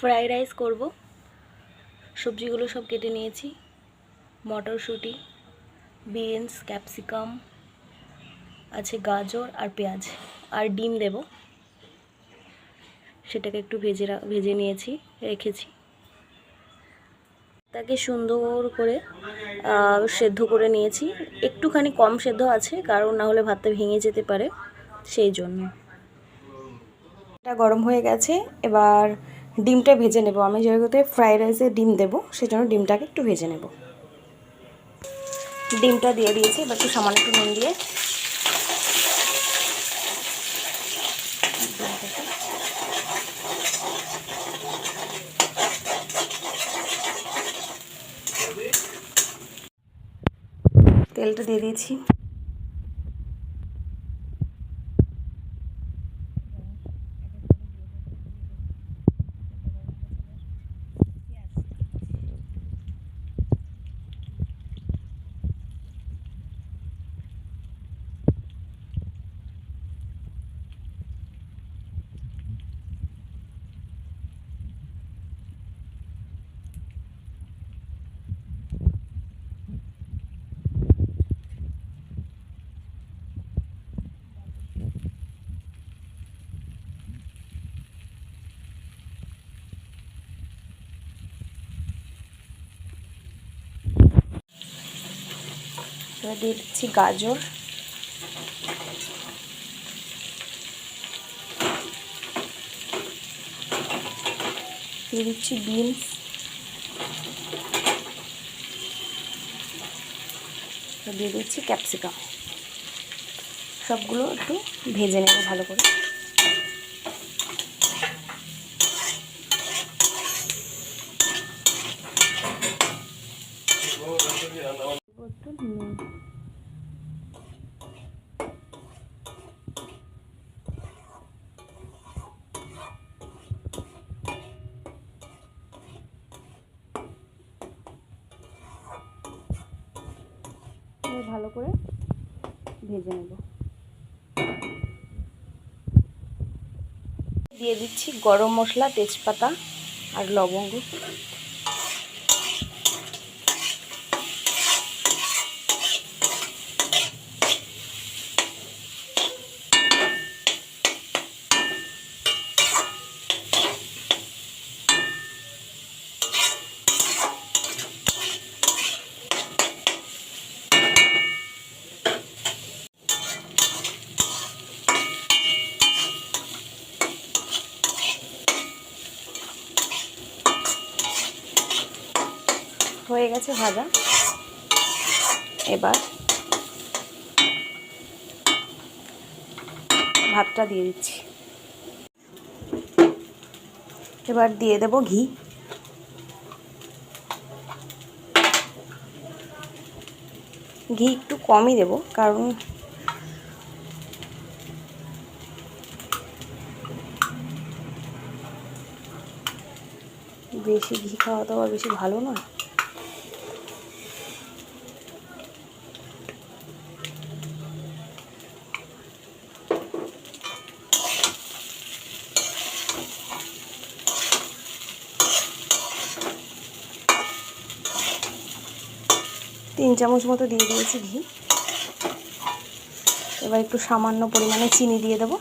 Fried rice করব। সবজিগুলো সব কেটে নিয়েছি, মটরশুঁটি, বিনস, ক্যাপসিকাম আছে, গাজর আর পেঁয়াজ, আর ডিম দেব। সেটাকে একটু ভেজে নিয়েছি, রেখেছি। তাকে সুন্দর করে সেদ্ধ করে নিয়েছি। একটুখানি কম সেদ্ধ আছে, কারণ না হলে ভাতটা ভেঙে যেতে পারে, সেই জন্য। এটা গরম হয়ে গেছে, এবার ডিমটা ভেজে নেব। আমি যেহেতু ফ্রাইড রাইসে ডিম দেব, সেজন্য ডিমটাকে একটু ভেজে নেব। ডিমটা দিয়ে দিয়েছি, এবার একটু সামান্য একটু নুন দিয়ে তেলটা দিয়ে দিয়েছি। এবার দিয়ে দিচ্ছি গাজর, দিয়ে দিচ্ছি বিনস, দিয়ে দিচ্ছি ক্যাপসিকাম। সবগুলো একটু ভেজে নেব ভালো করে। ভালো করে ভেজে নেব। দিয়ে দিচ্ছি গরম মশলা, তেজপাতা আর লবঙ্গ। হয়ে গেছে ভাজা। এবার ভাতটা দিয়ে দিচ্ছি। এবার দিয়ে দেব ঘি। ঘি একটু কমই দেব, কারণ বেশি ঘি খাওয়া তো আর বেশি ভালো নয়। তিন চামচ মতো দিয়ে দিয়েছি ঘি। এবার একটু সামান্য পরিমাণে চিনি দিয়ে দেবো।